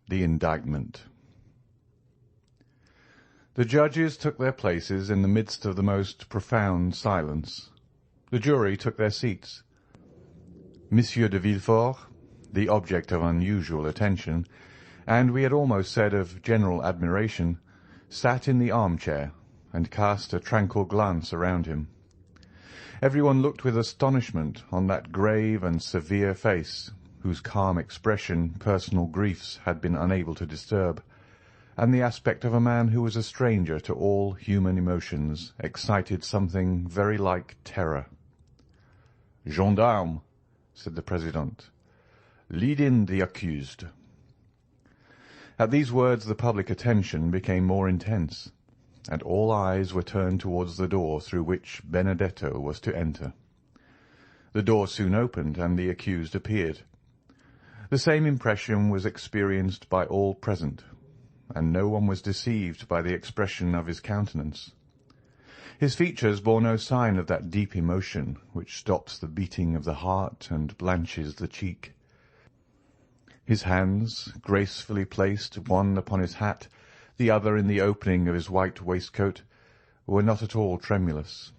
The Indictment. The judges took their places in the midst of the most profound silence. The jury took their seats. Monsieur de Villefort, the object of unusual attention, and we had almost said of general admiration, sat in the armchair and cast a tranquil glance around him. Everyone looked with astonishment on that grave and severe face, whose calm expression personal griefs had been unable to disturb, and the aspect of a man who was a stranger to all human emotions excited something very like terror. "Gendarme," said the President, "lead in the accused." At these words the public attention became more intense, and all eyes were turned towards the door through which Benedetto was to enter. The door soon opened, and the accused appeared. The same impression was experienced by all present, and no one was deceived by the expression of his countenance. His features bore no sign of that deep emotion which stops the beating of the heart and blanches the cheek. His hands, gracefully placed one upon his hat, the other in the opening of his white waistcoat, were not at all tremulous.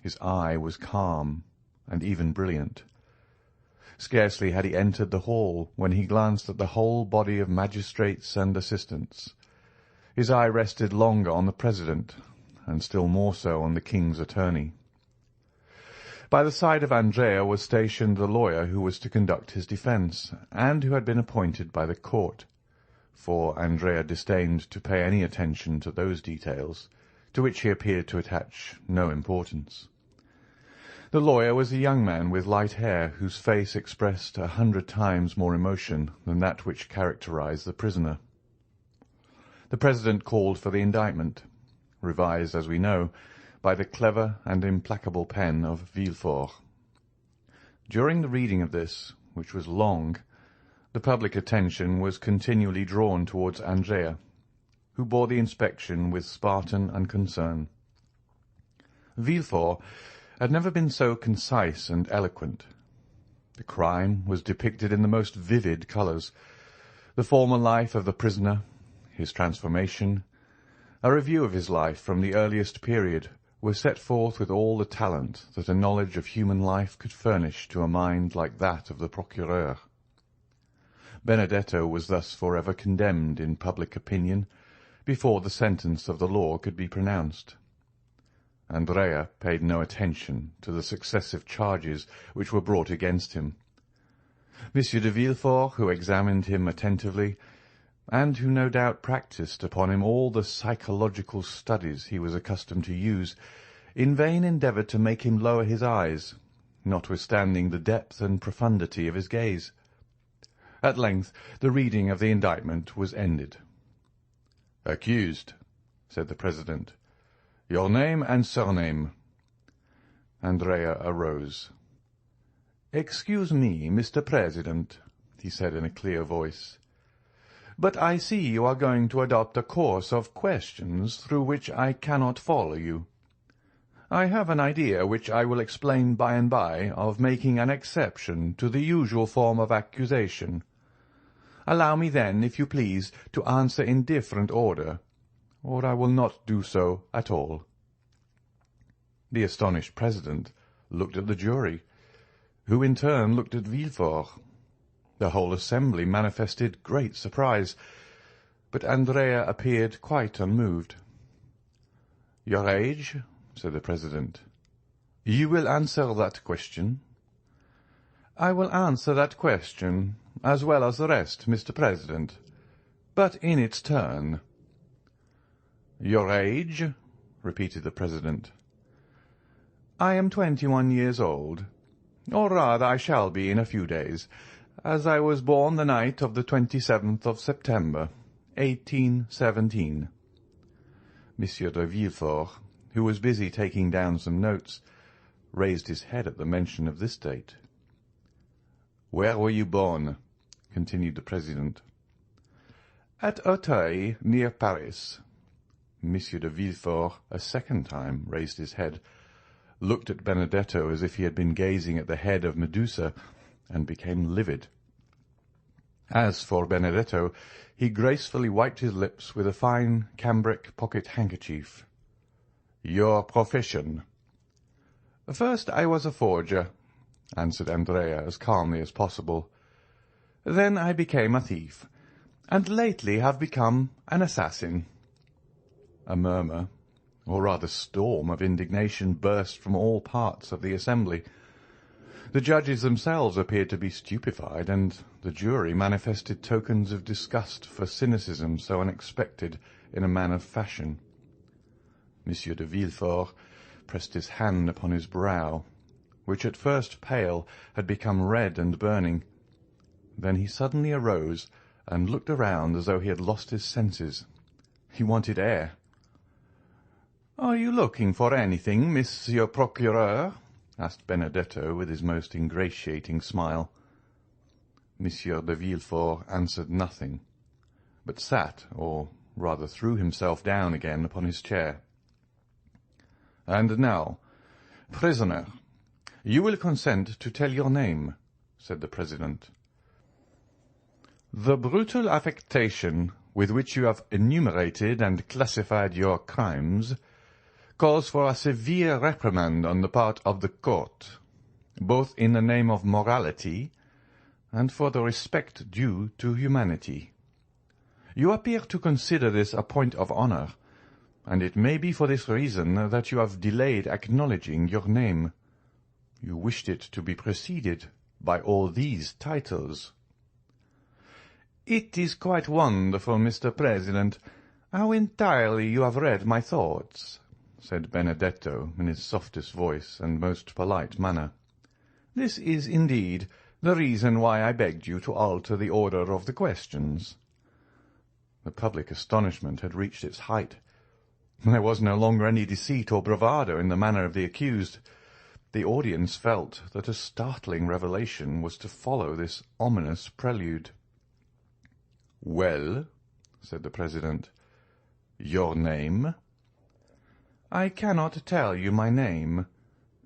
His eye was calm and even brilliant. Scarcely had he entered the hall when he glanced at the whole body of magistrates and assistants. His eye rested longer on the president, and still more so on the king's attorney. By the side of Andrea was stationed the lawyer who was to conduct his defence, and who had been appointed by the court, for Andrea disdained to pay any attention to those details, to which he appeared to attach no importance. The lawyer was a young man with light hair, whose face expressed 100 times more emotion than that which characterized the prisoner. The president called for the indictment, revised, as we know, by the clever and implacable pen of Villefort. During the reading of this, which was long, the public attention was continually drawn towards Andrea, who bore the inspection with Spartan unconcern. Villefort had never been so concise and eloquent. The crime was depicted in the most vivid colours, the former life of the prisoner, his transformation, a review of his life from the earliest period, was set forth with all the talent that a knowledge of human life could furnish to a mind like that of the procureur. Benedetto was thus forever condemned in public opinion before the sentence of the law could be pronounced. Andrea paid no attention to the successive charges which were brought against him. Monsieur de Villefort, who examined him attentively, and who no doubt practised upon him all the psychological studies he was accustomed to use, in vain endeavoured to make him lower his eyes, notwithstanding the depth and profundity of his gaze. At length the reading of the indictment was ended. "Accused," said the president, "your name and surname." Andrea arose. "Excuse me, Mr. President," he said in a clear voice, "but I see you are going to adopt a course of questions through which I cannot follow you. I have an idea, which I will explain by and by, of making an exception to the usual form of accusation. Allow me then, if you please, to answer in different order, or I will not do so at all." The astonished president looked at the jury, who in turn looked at Villefort. The whole assembly manifested great surprise, but Andrea appeared quite unmoved. "Your age?" said the president. "You will answer that question?" "I will answer that question, as well as the rest, Mr. President, but in its turn." "Your age?" repeated the president. "I am 21 years old, or rather I shall be in a few days, as I was born the night of the 27th of September, 1817. Monsieur de Villefort, who was busy taking down some notes, raised his head at the mention of this date. "Where were you born?" continued the president. "At Auteuil, near Paris." Monsieur de Villefort a second time raised his head, looked at Benedetto as if he had been gazing at the head of Medusa, and became livid. As for Benedetto, he gracefully wiped his lips with a fine cambric pocket-handkerchief. "Your profession?" "First I was a forger," answered Andrea as calmly as possible. "Then I became a thief, and lately have become an assassin." A murmur, or rather storm, of indignation burst from all parts of the assembly. The judges themselves appeared to be stupefied, and the jury manifested tokens of disgust for cynicism so unexpected in a man of fashion. Monsieur de Villefort pressed his hand upon his brow, which at first pale had become red and burning. Then he suddenly arose and looked around as though he had lost his senses. He wanted air. "Are you looking for anything, Monsieur Procureur?" asked Benedetto with his most ingratiating smile. Monsieur de Villefort answered nothing, but sat, or rather threw himself down again upon his chair. "And now, prisoner, you will consent to tell your name," said the president. "The brutal affectation with which you have enumerated and classified your crimes calls for a severe reprimand on the part of the court, both in the name of morality and for the respect due to humanity. You appear to consider this a point of honor, and it may be for this reason that you have delayed acknowledging your name. You wished it to be preceded by all these titles." "It is quite wonderful, Mr. President, how entirely you have read my thoughts," said Benedetto in his softest voice and most polite manner. "This is indeed the reason why I begged you to alter the order of the questions." The public astonishment had reached its height. There was no longer any deceit or bravado in the manner of the accused. The audience felt that a startling revelation was to follow this ominous prelude. "Well," said the president, "your name?" "I cannot tell you my name,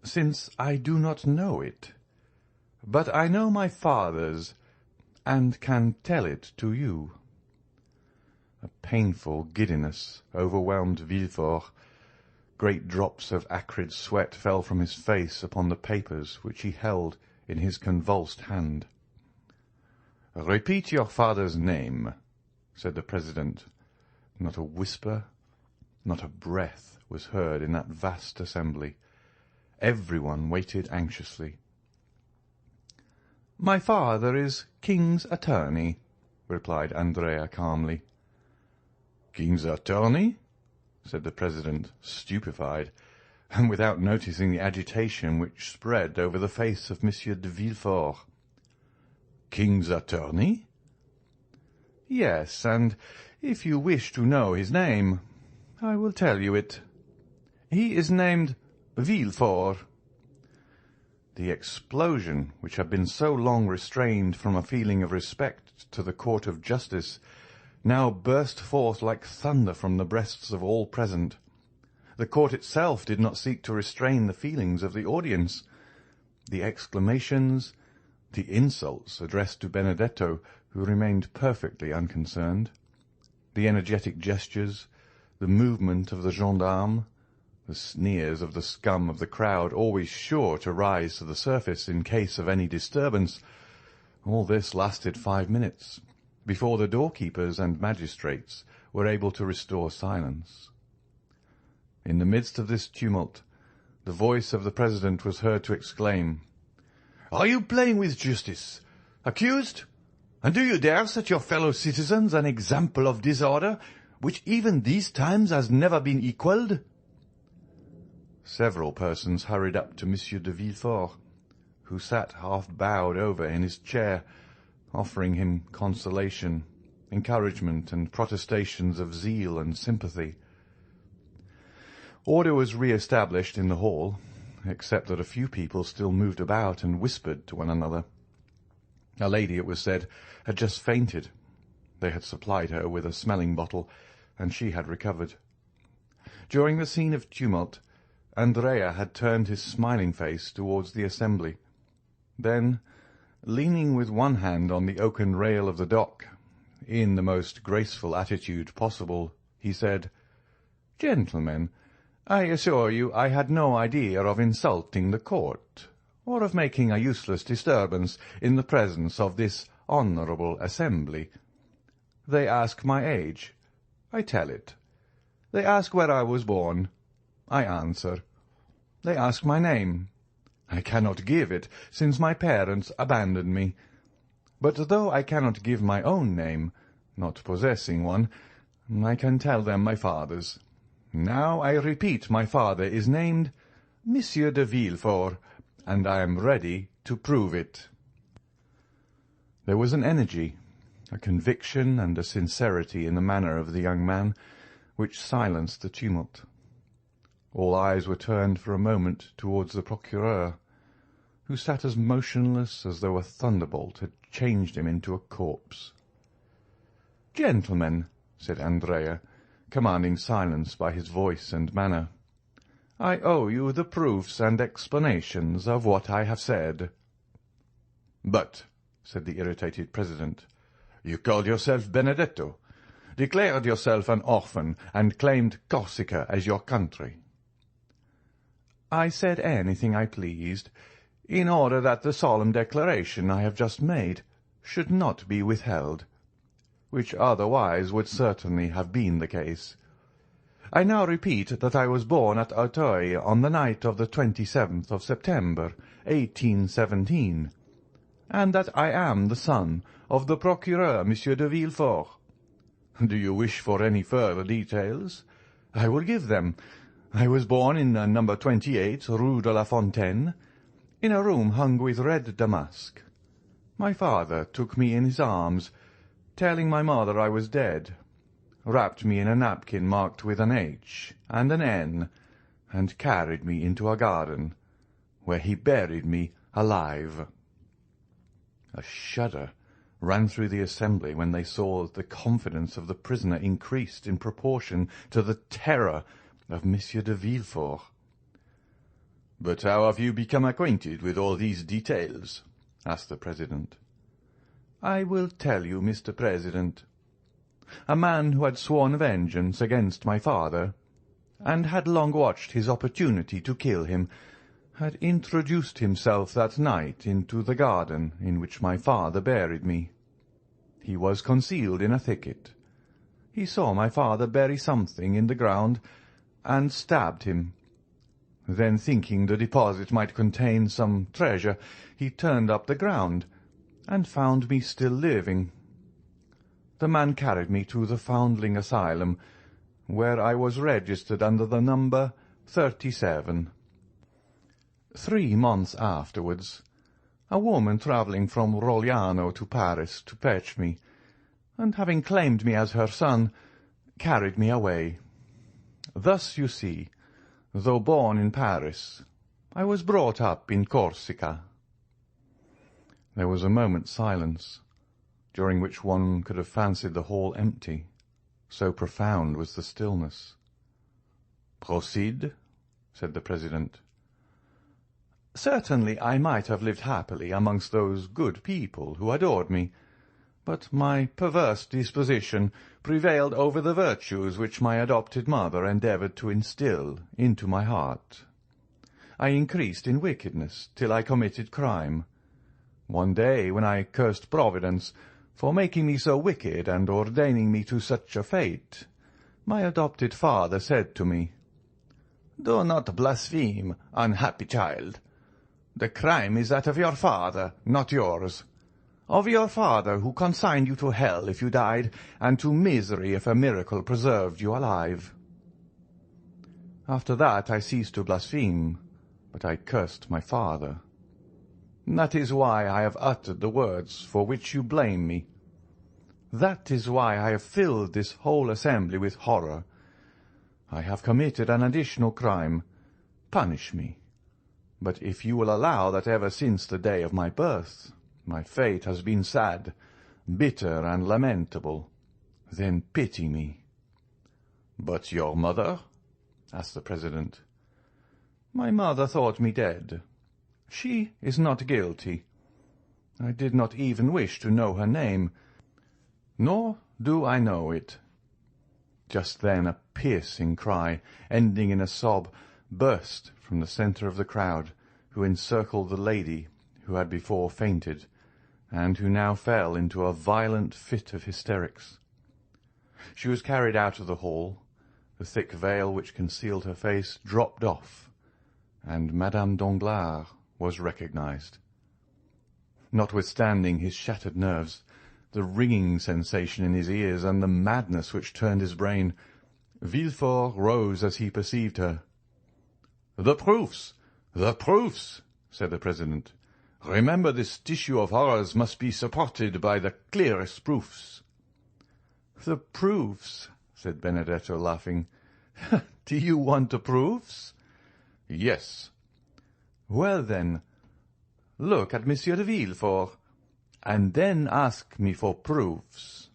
since I do not know it. But I know my father's, and can tell it to you." A painful giddiness overwhelmed Villefort. Great drops of acrid sweat fell from his face upon the papers which he held in his convulsed hand. "Repeat your father's name," said the president. Not a whisper, not a breath was heard in that vast assembly. Everyone waited anxiously. "My father is King's attorney," replied Andrea calmly. "King's attorney?" said the president, stupefied, and without noticing the agitation which spread over the face of Monsieur de Villefort. "King's attorney?" "Yes, and if you wish to know his name, I will tell you it. He is named Villefort." The explosion, which had been so long restrained from a feeling of respect to the court of justice, now burst forth like thunder from the breasts of all present. The court itself did not seek to restrain the feelings of the audience. The exclamations, the insults addressed to Benedetto, who remained perfectly unconcerned, the energetic gestures, the movement of the gendarme, the sneers of the scum of the crowd, always sure to rise to the surface in case of any disturbance, all this lasted 5 minutes, before the doorkeepers and magistrates were able to restore silence. In the midst of this tumult, the voice of the president was heard to exclaim, "Are you playing with justice, accused? And do you dare set your fellow citizens an example of disorder, which even these times has never been equalled?" Several persons hurried up to Monsieur de Villefort, who sat half bowed over in his chair, offering him consolation, encouragement, and protestations of zeal and sympathy. Order was re-established in the hall, except that a few people still moved about and whispered to one another. A lady, it was said, had just fainted. They had supplied her with a smelling bottle, and she had recovered. During the scene of tumult, Andrea had turned his smiling face towards the assembly. Then, leaning with one hand on the oaken rail of the dock, in the most graceful attitude possible, he said, "Gentlemen, I assure you I had no idea of insulting the court, or of making a useless disturbance in the presence of this honourable assembly. They ask my age. I tell it. They ask where I was born. I answer. They ask my name. I cannot give it, since my parents abandoned me. But though I cannot give my own name, not possessing one, I can tell them my father's. Now I repeat, my father is named Monsieur de Villefort, and I am ready to prove it." There was an energy, a conviction, and a sincerity in the manner of the young man which silenced the tumult. All eyes were turned for a moment towards the procureur, who sat as motionless as though a thunderbolt had changed him into a corpse. "Gentlemen," said Andrea, commanding silence by his voice and manner, "I owe you the proofs and explanations of what I have said." "But," said the irritated president, "you called yourself Benedetto, declared yourself an orphan, and claimed Corsica as your country." "I said anything I pleased, in order that the solemn declaration I have just made should not be withheld, which otherwise would certainly have been the case. I now repeat that I was born at Auteuil on the night of the 27th of September, 1817, and that I am the son of the Procureur, Monsieur de Villefort. Do you wish for any further details? I will give them. I was born in number 28, Rue de la Fontaine, in a room hung with red damask. My father took me in his arms, telling my mother I was dead, wrapped me in a napkin marked with an H and an N, and carried me into a garden, where he buried me alive." A shudder ran through the assembly when they saw that the confidence of the prisoner increased in proportion to the terror of Monsieur de Villefort. "But how have you become acquainted with all these details?" asked the president. "I will tell you, Mr. President. A man who had sworn vengeance against my father, and had long watched his opportunity to kill him, had introduced himself that night into the garden in which my father buried me. He was concealed in a thicket. He saw my father bury something in the ground, and stabbed him. Then, thinking the deposit might contain some treasure, he turned up the ground, and found me still living. The man carried me to the Foundling Asylum, where I was registered under the number 37. 3 months afterwards, a woman travelling from Rogliano to Paris to fetch me, and having claimed me as her son, carried me away. Thus, you see, though born in Paris, I was brought up in Corsica." There was a moment's silence, during which one could have fancied the hall empty, so profound was the stillness. "Proceed," said the president. "Certainly I might have lived happily amongst those good people who adored me, but my perverse disposition prevailed over the virtues which my adopted mother endeavoured to instil into my heart. I increased in wickedness till I committed crime. One day, when I cursed Providence for making me so wicked and ordaining me to such a fate, my adopted father said to me, 'Do not blaspheme, unhappy child. The crime is that of your father, not yours. Of your father, who consigned you to hell if you died, and to misery if a miracle preserved you alive.' After that I ceased to blaspheme, but I cursed my father. That is why I have uttered the words for which you blame me. That is why I have filled this whole assembly with horror. I have committed an additional crime. Punish me. But if you will allow that ever since the day of my birth my fate has been sad, bitter, and lamentable, then pity me." "But your mother?" asked the president. "My mother thought me dead. She is not guilty. I did not even wish to know her name, nor do I know it." Just then a piercing cry, ending in a sob, burst from the centre of the crowd, who encircled the lady who had before fainted, and who now fell into a violent fit of hysterics. She was carried out of the hall, the thick veil which concealed her face dropped off, and Madame Danglars was recognized. Notwithstanding his shattered nerves, the ringing sensation in his ears, and the madness which turned his brain, Villefort rose as he perceived her. "The proofs! The proofs!" said the president. "Remember, this tissue of horrors must be supported by the clearest proofs." "The proofs!" said Benedetto, laughing. "Do you want the proofs?" "Yes." "Well, then, look at Monsieur de Villefort, and then ask me for proofs."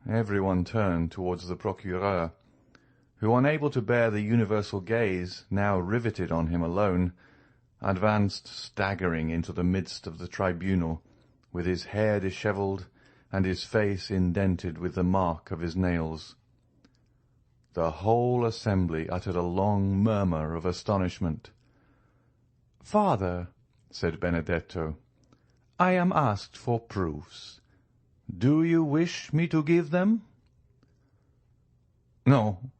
Everyone turned towards the procureur, who, unable to bear the universal gaze now riveted on him alone, advanced staggering into the midst of the tribunal, with his hair dishevelled and his face indented with the mark of his nails. The whole assembly uttered a long murmur of astonishment. "Father," said Benedetto, "I am asked for proofs. Do you wish me to give them?" "No,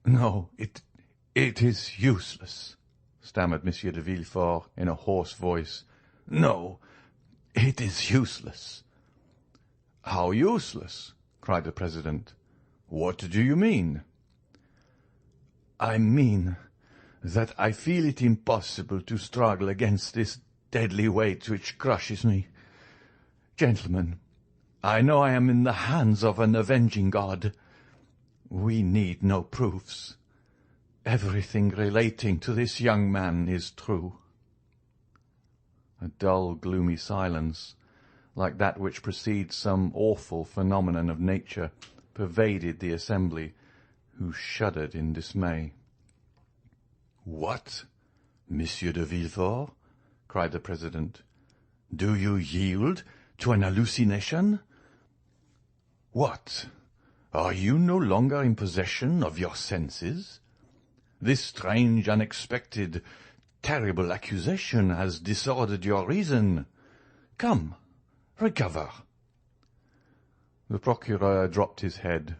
no, it is useless," stammered Monsieur de Villefort in a hoarse voice. "No, it is useless." "How useless?" cried the president. "What do you mean?" "I mean that I feel it impossible to struggle against this deadly weight which crushes me. Gentlemen, I know I am in the hands of an avenging God. We need no proofs. Everything relating to this young man is true." A dull, gloomy silence, like that which precedes some awful phenomenon of nature, pervaded the assembly, who shuddered in dismay. "What, Monsieur de Villefort?" cried the president. "Do you yield to an hallucination? What, are you no longer in possession of your senses? This strange, unexpected, terrible accusation has disordered your reason. Come, recover." The procureur dropped his head.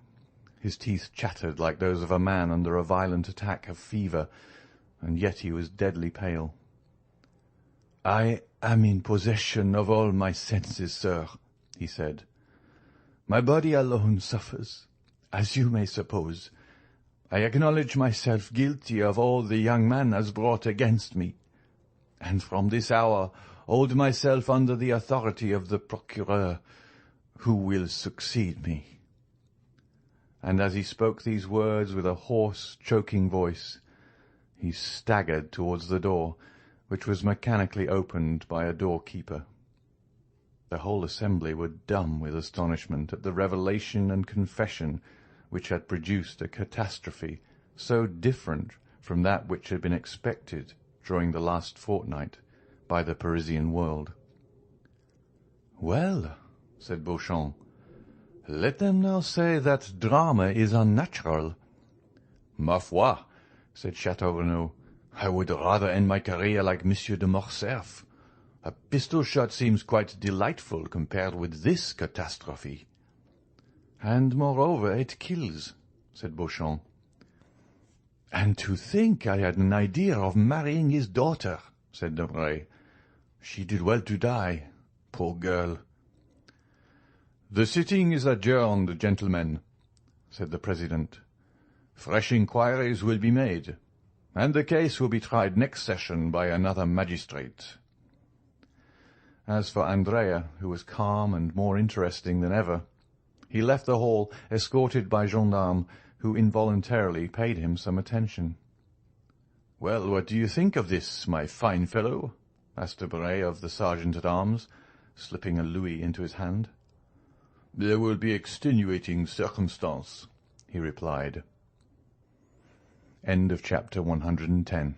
His teeth chattered like those of a man under a violent attack of fever, and yet he was deadly pale. "I am in possession of all my senses, sir," he said. "My body alone suffers, as you may suppose. I acknowledge myself guilty of all the young man has brought against me, and from this hour hold myself under the authority of the procureur, who will succeed me." And as he spoke these words with a hoarse, choking voice, he staggered towards the door, which was mechanically opened by a doorkeeper. The whole assembly were dumb with astonishment at the revelation and confession which had produced a catastrophe so different from that which had been expected during the last fortnight by the Parisian world. "Well," said Beauchamp, "let them now say that drama is unnatural." "Ma foi," said Chateau Renaud, "I would rather end my career like Monsieur de Morcerf. A pistol shot seems quite delightful compared with this catastrophe." "And moreover it kills," said Beauchamp. "And to think I had an idea of marrying his daughter," said Debray. "She did well to die, poor girl." "The sitting is adjourned, gentlemen," said the president. "Fresh inquiries will be made, and the case will be tried next session by another magistrate." As for Andrea, who was calm and more interesting than ever, he left the hall escorted by gendarmes who involuntarily paid him some attention. "Well, what do you think of this, my fine fellow?" asked Debray of the sergeant-at-arms, slipping a louis into his hand. "There will be extenuating circumstance," he replied. End of chapter 110.